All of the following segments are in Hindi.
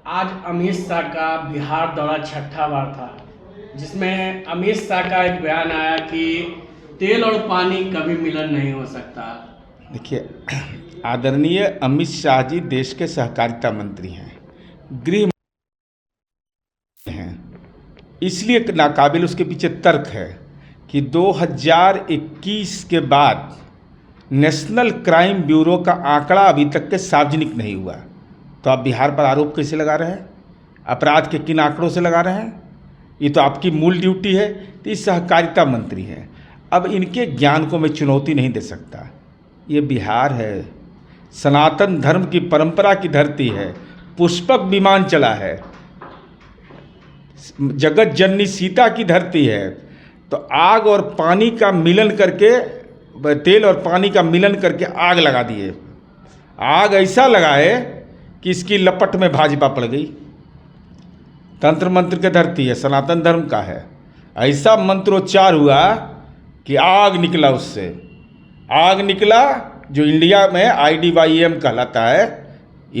आज अमित शाह का बिहार दौरा छठा बार था, जिसमें अमित शाह का एक बयान आया कि तेल और पानी कभी मिलन नहीं हो सकता। देखिए, आदरणीय अमित शाह जी देश के सहकारिता मंत्री हैं, गृह हैं, इसलिए नाकाबिल उसके पीछे तर्क है कि 2021 के बाद नेशनल क्राइम ब्यूरो का आंकड़ा अभी तक के सार्वजनिक नहीं हुआ। तो आप बिहार पर आरोप कैसे लगा रहे हैं? अपराध के किन आंकड़ों से लगा रहे हैं? ये तो आपकी मूल ड्यूटी है। तो ये सहकारिता मंत्री हैं। अब इनके ज्ञान को मैं चुनौती नहीं दे सकता। ये बिहार है, सनातन धर्म की परंपरा की धरती है, पुष्पक विमान चला है, जगत जननी सीता की धरती है। तो आग और पानी का मिलन करके, तेल और पानी का मिलन करके आग लगा दिए। आग ऐसा लगाए कि इसकी लपट में भाजपा पड़ गई। तंत्र मंत्र की धरती है, सनातन धर्म का है। ऐसा मंत्रोच्चार हुआ कि आग निकला, उससे आग निकला जो इंडिया में IDYM कहलाता है,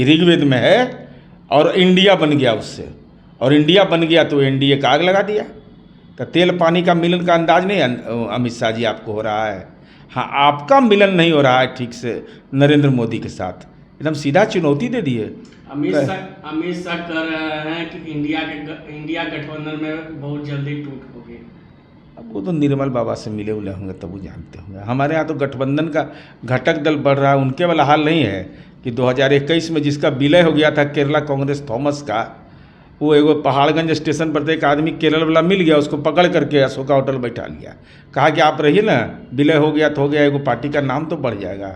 ऋग्वेद में है, और इंडिया बन गया उससे। और इंडिया बन गया तो एनडीए का आग लगा दिया। तो तेल पानी का मिलन का अंदाज नहीं अमित शाह जी आपको हो रहा है। हाँ, आपका मिलन नहीं हो रहा है ठीक से नरेंद्र मोदी के साथ। एकदम सीधा चुनौती दे दिए। अमित शाह कह रहे हैं कि इंडिया गठबंधन में बहुत जल्दी टूट होगी। अब वो तो निर्मल बाबा से मिले हुए होंगे तब वो जानते होंगे। हमारे यहाँ तो गठबंधन का घटक दल बढ़ रहा है। उनके वाला हाल नहीं है कि 2021 में जिसका विलय हो गया था केरला कांग्रेस थॉमस का, वो एगो पहाड़गंज स्टेशन पर एक आदमी केरल वाला मिल गया, उसको पकड़ करके अशोका होटल बैठा लिया, कहा कि आप रहिए ना, विलय हो गया तो हो गया, एगो पार्टी का नाम तो बढ़ जाएगा।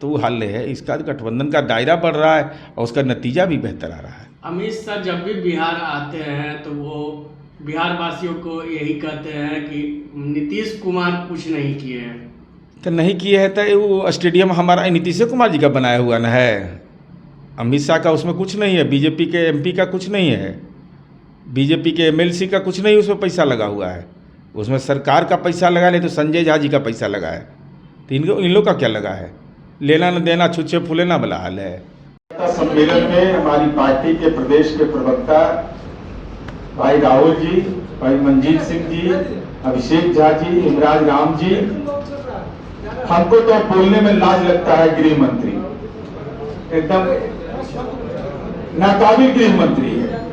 तो वो हल है। इसका गठबंधन का दायरा बढ़ रहा है और उसका नतीजा भी बेहतर आ रहा है। अमित शाह जब भी बिहार आते हैं तो वो बिहार वासियों को यही कहते हैं कि नीतीश कुमार कुछ नहीं किए हैं। तो नहीं किए है तो वो स्टेडियम हमारा नीतीश कुमार जी का बनाया हुआ ना है। अमित शाह का उसमें कुछ नहीं है, बीजेपी के MP का कुछ नहीं है, बीजेपी के MLC का कुछ नहीं उसमें पैसा लगा हुआ है। उसमें सरकार का पैसा लगा ले तो संजय झा जी का पैसा लगा है। तो इन लोग का क्या लगा है? लेना न देना, छुच्छे फूलेना वाला हाल है। सम्मेलन में हमारी पार्टी के प्रदेश के प्रवक्ता भाई राहुल जी, भाई मंजीत सिंह जी, अभिषेक झा जी, इमराज राम जी, हमको तो बोलने में लाज लगता है। गृह मंत्री एकदम नाकाबिल गृह मंत्री है।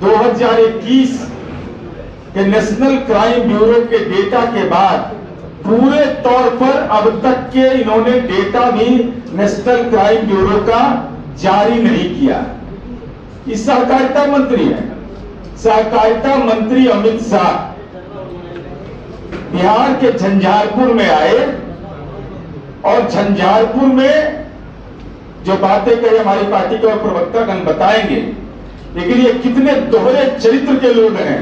2021 के नेशनल क्राइम ब्यूरो के डेटा के बाद पूरे तौर पर अब तक के इन्होंने डेटा भी नेशनल क्राइम ब्यूरो का जारी नहीं किया। ये सहकारिता मंत्री है। सहकारिता मंत्री अमित शाह बिहार के झंझारपुर में आए और झंझारपुर में जो बातें कही हमारी पार्टी के और प्रवक्तागण बताएंगे, लेकिन ये कितने दोहरे चरित्र के लोग हैं,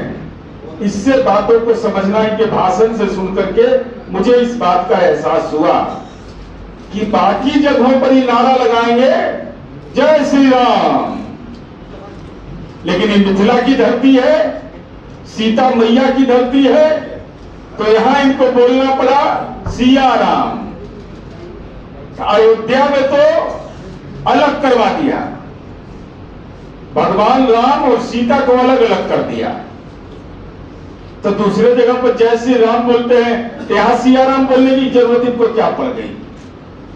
इससे बातों को समझना, इनके भाषण से सुनकर के मुझे इस बात का एहसास हुआ कि बाकी जगहों पर ही नारा लगाएंगे जय श्री राम, लेकिन ये मिथिला की धरती है, सीता मैया की धरती है, तो यहां इनको बोलना पड़ा सिया राम। अयोध्या में तो अलग करवा दिया, भगवान राम और सीता को अलग अलग कर दिया। तो दूसरे जगह पर जय श्री राम बोलते हैं, यहां सिया राम बोलने की जरूरत इनको क्या पड़ गई?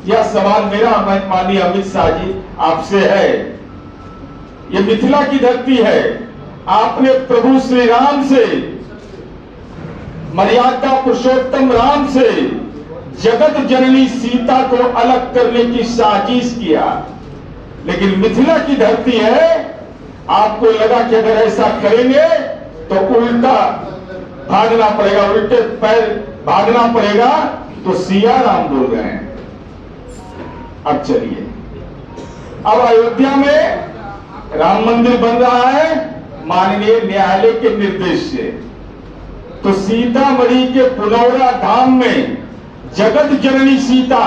यह सवाल मेरा माननीय अमित शाह जी आपसे है। ये मिथिला की धरती है। आपने प्रभु श्री राम से, मर्यादा पुरुषोत्तम राम से जगत जननी सीता को अलग करने की साजिश किया, लेकिन मिथिला की धरती है। आपको लगा कि अगर ऐसा करेंगे तो उल्टा भागना पड़ेगा, उल्टे पैर भागना पड़ेगा, तो सिया राम बोल रहे हैं। अब चलिए, अब अयोध्या में राम मंदिर बन रहा है माननीय न्यायालय के निर्देश से। तो सीतामढ़ी के पुनौरा धाम में जगत जननी सीता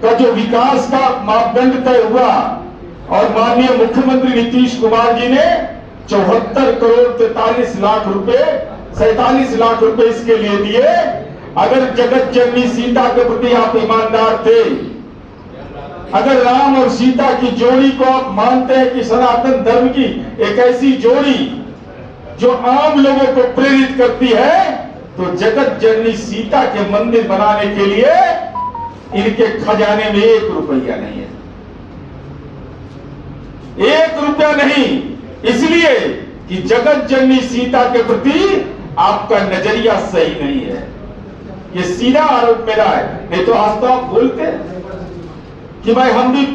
का जो विकास का मापदंड तय हुआ और माननीय मुख्यमंत्री नीतीश कुमार जी ने 74 करोड़ 43 लाख रुपए 47 लाख रुपए इसके लिए दिए। अगर जगत जननी सीता के प्रति आप ईमानदार थे अगर राम और सीता की जोड़ी को आप मानते हैं कि सनातन धर्म की एक ऐसी जोड़ी जो आम लोगों को प्रेरित करती है, तो जगत जननी सीता के मंदिर बनाने के लिए इनके खजाने में 1 रुपया नहीं है, 1 रुपया नहीं। इसलिए कि जगत जननी सीता के प्रति आपका नजरिया सही नहीं है। ये सीधा आरोप मेरा है, नहीं तो आज तो आप बोलते कि भाई हम भी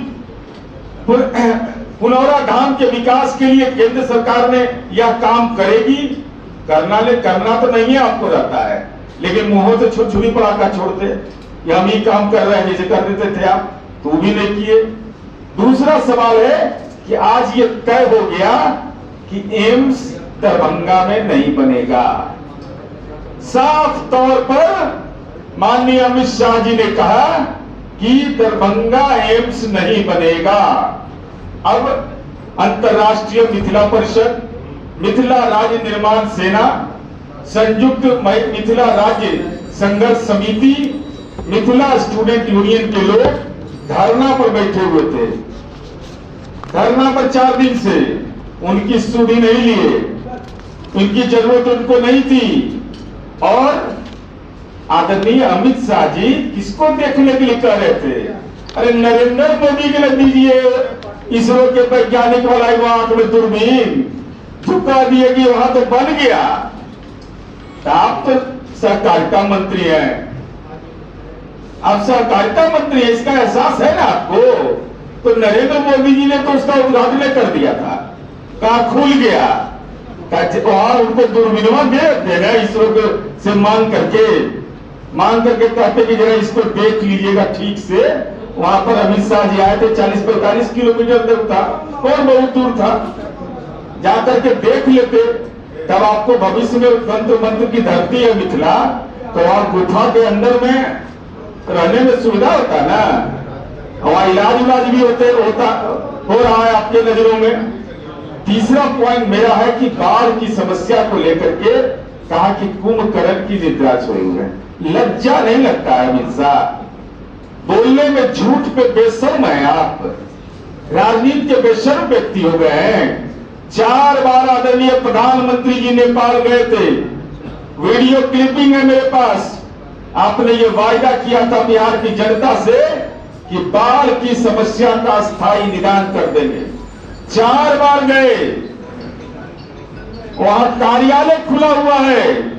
पुनौरा धाम के विकास के लिए केंद्र सरकार ने यह काम करेगी। करना तो नहीं है, आपको रहता है, लेकिन मुंहों से छुरी पड़ाका छोड़ते ये हम ही काम कर रहे हैं जैसे कर देते थे आप, तो भी नहीं किए। दूसरा सवाल है कि आज ये तय हो गया कि एम्स दरभंगा में नहीं बनेगा। साफ तौर पर माननीय अमित शाह जी ने कहा कि दरभंगा एम्स नहीं बनेगा। अब अंतर्राष्ट्रीय मिथिला परिषद, मिथिला राज्य निर्माण सेना, संयुक्त मिथिला राज्य संघर्ष समिति, मिथिला स्टूडेंट यूनियन के लोग धरना पर बैठे हुए थे। धरना पर 4 दिन से उनकी सुधि नहीं लिए, उनकी जरूरत उनको नहीं थी। और आदरणीय अमित शाह जी किसको देखने के लिए कह रहे थे? अरे नरेंद्र मोदी के लिए दीजिए, इसरो के वैज्ञानिक वाला आंख में दूरबीन झुका दिए कि वहां तो बन गया। तो आप तो सहकारिता मंत्री हैं, आप सहकारिता मंत्री है, इसका एहसास है ना आपको? तो नरेंद्र मोदी जी ने तो उसका उद्घाटन कर दिया था, कहा खुल गया, और उनको दूरबीनवा दे देना इसरो से मांग करके कहते कि जरा इसको देख लीजिएगा ठीक से। वहां पर अमित शाह जी आए थे, 40-45 किलोमीटर दूर था और बहुत दूर था, जाकर के देख लेते, तब आपको भविष्य में तंत्र मंत्र की धरती है मिथिला, तो वहां गुफा के अंदर में रहने में सुविधा होता ना, वहां इलाज भी हो रहा है आपके नजरों में। तीसरा पॉइंट मेरा है कि बाढ़ की समस्या को लेकर के कहा कि कुंभकर्ण की निद्रा सोए हुए हैं। लज्जा नहीं लगता है अमित शाह? बोलने में झूठ पे बेशर्म है आप, राजनीति के बेशर्म व्यक्ति हो गए हैं। 4 बार आदरणीय प्रधानमंत्री जी नेपाल गए थे, वीडियो क्लिपिंग है मेरे पास। आपने ये वायदा किया था बिहार की जनता से कि बाढ़ की समस्या का स्थायी निदान कर देंगे। 4 बार गए, वहां कार्यालय खुला हुआ है,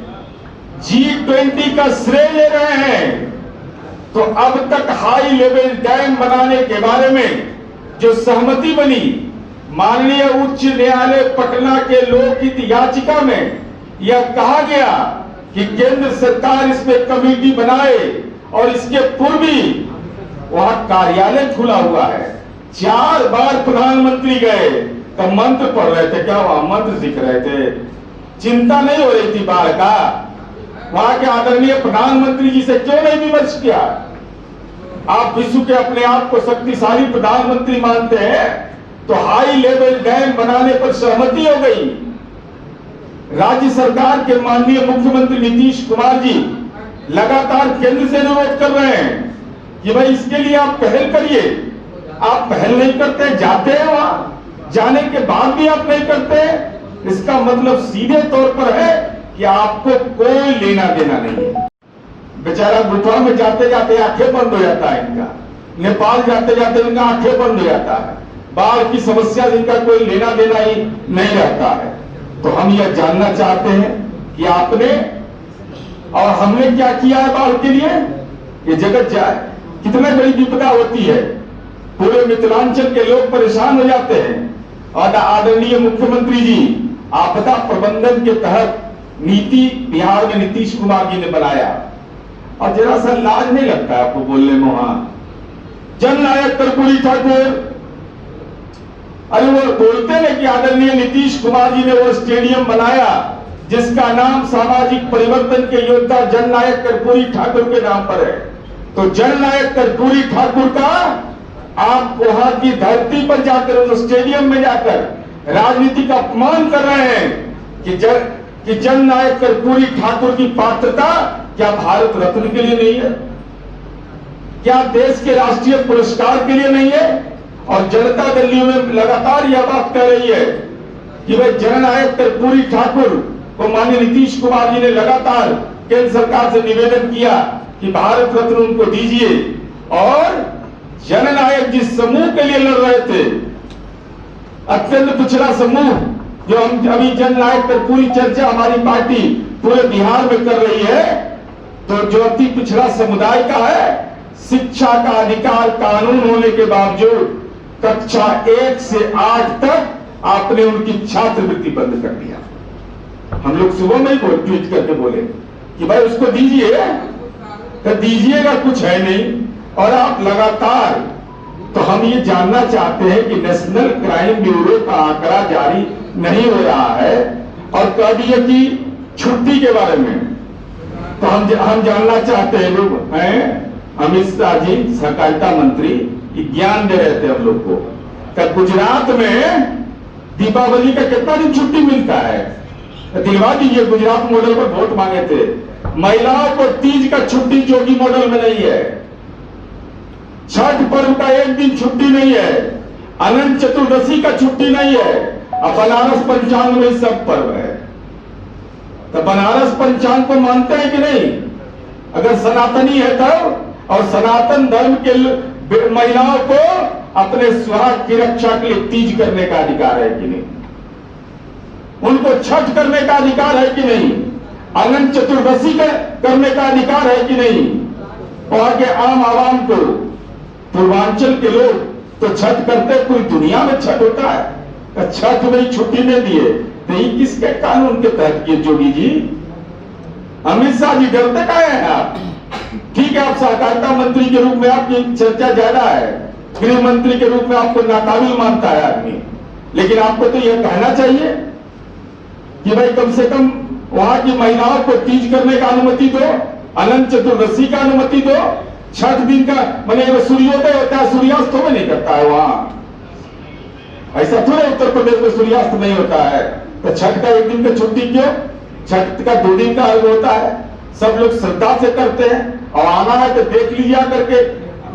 G20 का श्रेय ले रहे हैं। तो अब तक हाई लेवल डैम बनाने के बारे में जो सहमति बनी, माननीय उच्च न्यायालय पटना के लोकहित याचिका में यह कहा गया कि केंद्र सरकार इसमें कमेटी बनाए, और इसके पूर्व भी वहां कार्यालय खुला हुआ है। 4 बार प्रधानमंत्री गए, तो मंत्र पढ़ रहे थे क्या? वहां मंत्र सीख रहे थे, चिंता नहीं हो रही थी बाढ़ का? वहां के आदरणीय प्रधानमंत्री जी से क्यों नहीं विमर्श किया? आप विश्व के अपने आप को शक्तिशाली प्रधानमंत्री मानते हैं, तो हाई लेवल डैम बनाने पर सहमति हो गई। राज्य सरकार के माननीय मुख्यमंत्री नीतीश कुमार जी लगातार केंद्र से अनुरोध कर रहे हैं कि भाई इसके लिए आप पहल करिए। आप पहल नहीं करते, जाते हैं वहां, जाने के बाद भी आप नहीं करते, इसका मतलब सीधे तौर पर है कि आपको कोई लेना देना नहीं है। बेचारा गुफा में जाते जाते आंखें बंद हो जाता है इनका, नेपाल जाते जाते इनका आंखें बंद हो जाता है, बाढ़ की समस्या जिनका कोई लेना देना ही नहीं रहता है। तो हम यह जानना चाहते हैं कि आपने और हमने क्या किया है बाढ़ के लिए? ये जगत जाए, कितना बड़ी विपदा होती है, पूरे मिथिलांचल के लोग परेशान हो जाते हैं। और आदरणीय मुख्यमंत्री जी आपदा प्रबंधन के तहत नीति बिहार में नीतीश कुमार जी ने बनाया, और जरा सा लाज नहीं लगता है आपको बोलने में? वहां जननायक कर्पूरी ठाकुर, अरे वो बोलते हैं कि आदरणीय नीतीश कुमार जी ने वो स्टेडियम बनाया जिसका नाम सामाजिक परिवर्तन के योद्धा जननायक कर्पूरी ठाकुर के नाम पर है। तो जननायक कर्पूरी ठाकुर का आप वहां की धरती पर जाकर, उस स्टेडियम में जाकर राजनीति का अपमान कर रहे हैं कि जननायक कर्पूरी ठाकुर की पात्रता क्या भारत रत्न के लिए नहीं है? क्या देश के राष्ट्रीय पुरस्कार के लिए नहीं है? और जनता दल में लगातार यह बात कह रही है कि भाई जननायक कर्पूरी ठाकुर को माननीय नीतीश कुमार जी ने लगातार केंद्र सरकार से निवेदन किया कि भारत रत्न उनको दीजिए। और जननायक जिस समूह के लिए लड़ रहे थे, अत्यंत पिछड़ा समूह, जो हम अभी जननायक पर पूरी चर्चा हमारी पार्टी पूरे बिहार में कर रही है, तो जो अति पिछड़ा समुदाय का है, शिक्षा का अधिकार कानून होने के बावजूद कक्षा 1 से 8 तक आपने उनकी छात्रवृत्ति बंद कर दिया। हम लोग सुबह में ही ट्वीट करके बोले कि भाई उसको दीजिए, तो दीजिएगा कुछ है नहीं। और आप लगातार, तो हम ये जानना चाहते हैं कि नेशनल क्राइम ब्यूरो का आंकड़ा जारी नहीं हो रहा है और कह दिए कि छुट्टी के बारे में, तो हम जानना चाहते हैं। लोग हैं अमित शाह जी सहकारिता मंत्री ज्ञान दे रहे थे हम लोग को, कि गुजरात में दीपावली का कितना दिन छुट्टी मिलता है, दिलवा दीजिए। गुजरात मॉडल पर वोट मांगे थे। महिलाओं को तीज का छुट्टी जोगी मॉडल में नहीं है, छठ पर्व का एक दिन छुट्टी नहीं है, अनंत चतुर्दशी का छुट्टी नहीं है। अब बनारस पंचांग में सब पर्व है, तो बनारस पंचांग को मानते हैं कि नहीं? अगर सनातनी है तब, और सनातन धर्म के महिलाओं को अपने स्वराज की रक्षा के लिए तीज करने का अधिकार है कि नहीं? उनको छठ करने का अधिकार है कि नहीं? अनंत चतुर्दशी करने का अधिकार है कि नहीं? वहां के आम आवाम को, पूर्वांचल के लोग तो छठ करते, पूरी दुनिया में छठ होता है, तो छठ में छुट्टी नहीं दिए, नहीं किसके कानून के तहत किए? जोगी जी, अमित शाह जी डरते का है आप? ठीक है, आप सहकारिता मंत्री के रूप में आपकी चर्चा ज्यादा है, गृह मंत्री के रूप में आपको नाकाबिल मानता है आदमी, लेकिन आपको तो यह कहना चाहिए कि भाई कम से कम वहां की महिलाओं को तीज करने का अनुमति दो, अनंत चतुर्दशी का अनुमति दो, छठ दिन का, माने सूर्योदय होता है, सूर्यास्त तो नहीं करता है वहां। ऐसा थोड़ा उत्तर प्रदेश में सूर्यास्त नहीं होता है, तो छठ का एक दिन का छुट्टी क्यों? छठ का 2 दिन का अर्घ होता है, सब लोग श्रद्धा से करते हैं। और आना है तो देख लीजिए करके,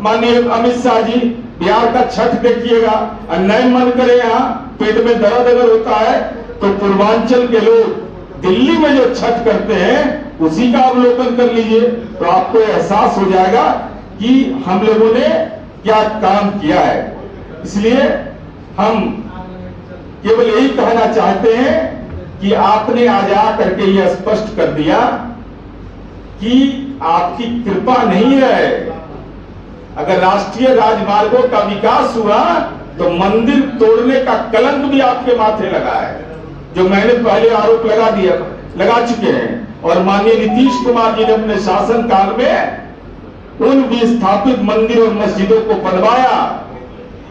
माननीय अमित शाह जी बिहार का छठ देखिएगा, और नहीं मन करे यहाँ पेट में दर्द अगर होता है तो पूर्वांचल के लोग दिल्ली में जो छठ करते हैं उसी का अवलोकन कर लीजिए, तो आपको एहसास हो जाएगा कि हम लोगों ने क्या काम किया है। इसलिए हम केवल यही कहना चाहते हैं कि आपने आज आकर यह स्पष्ट कर दिया कि आपकी कृपा नहीं है। अगर राष्ट्रीय राजमार्गों का विकास हुआ तो मंदिर तोड़ने का कलंक भी आपके माथे लगा है, जो मैंने पहले आरोप लगा चुके हैं। और माननीय नीतीश कुमार जी ने अपने शासन काल में उन विस्थापित मंदिर और मस्जिदों को बनवाया।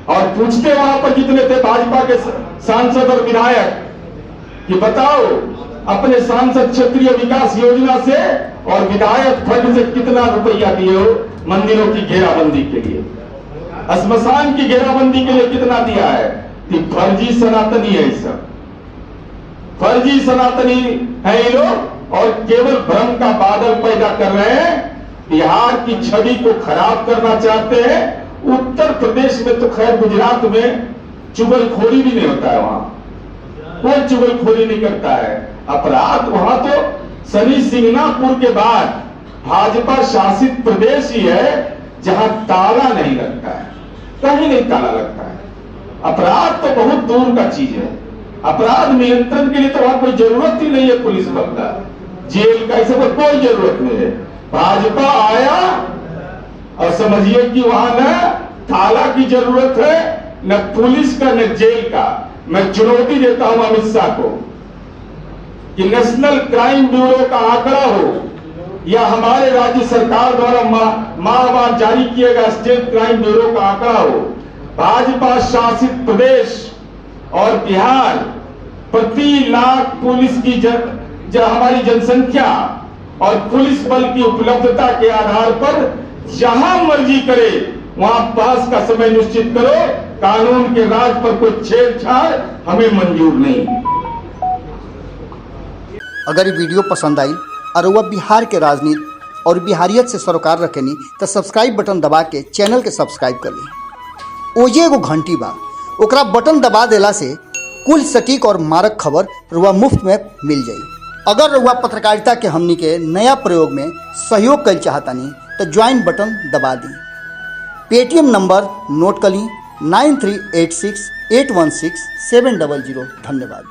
और पूछते वहां पर जितने थे भाजपा के सांसद और विधायक कि बताओ अपने सांसद क्षेत्रीय विकास योजना से और विधायक फंड से कितना रुपया दिए हो मंदिरों की घेराबंदी के लिए, श्मशान की घेराबंदी के लिए कितना दिया है? फर्जी सनातनी है, सब फर्जी सनातनी है ये लोग, और केवल भ्रम का बादल पैदा कर रहे हैं, बिहार की छवि को खराब करना चाहते हैं। उत्तर प्रदेश में तो खैर, गुजरात में चुगलखोरी भी नहीं होता है, वहां कोई चुगलखोरी नहीं करता है। अपराध वहां तो शनि सिंगनापुर के बाद भाजपा शासित प्रदेश ही है जहां ताला नहीं लगता है, कहीं नहीं ताला लगता है। अपराध तो बहुत दूर का चीज है, अपराध नियंत्रण के लिए तो वहां कोई जरूरत ही नहीं है पुलिस बल का, जेल का, ऐसे कोई जरूरत नहीं है। भाजपा आया और समझिए कि वहां न ताला की जरूरत है, न पुलिस का, न जेल का। मैं चुनौती देता हूं अमित शाह को कि नेशनल क्राइम ब्यूरो का आंकड़ा हो या हमारे राज्य सरकार द्वारा माहवार जारी किए गए स्टेट क्राइम ब्यूरो का आंकड़ा हो, भाजपा शासित प्रदेश और बिहार प्रति लाख पुलिस की हमारी जनसंख्या और पुलिस बल की उपलब्धता के आधार पर जहां मर्जी करे वहां पास का समय निश्चित करो, कानून के राज पर कोई छेड़छाड़ हमें मंजूर नहीं। अगर ये वीडियो पसंद आई और वह बिहार के राजनीति और बिहारियत से सरोकार रखेनी तो सब्सक्राइब बटन दबा के चैनल के सब्सक्राइब कर ली। ओजे एगो घंटी बा, ओकरा बटन दबा देला से कुल सटीक और मारक खबर रुआ मुफ्त में मिल जाई। अगर रुआ पत्रकारिता के हमनी के नया प्रयोग में सहयोग कर चाहतानी तो ज्वाइन बटन दबा दी। पेटीएम नंबर नोट कर ली 9386816700। धन्यवाद।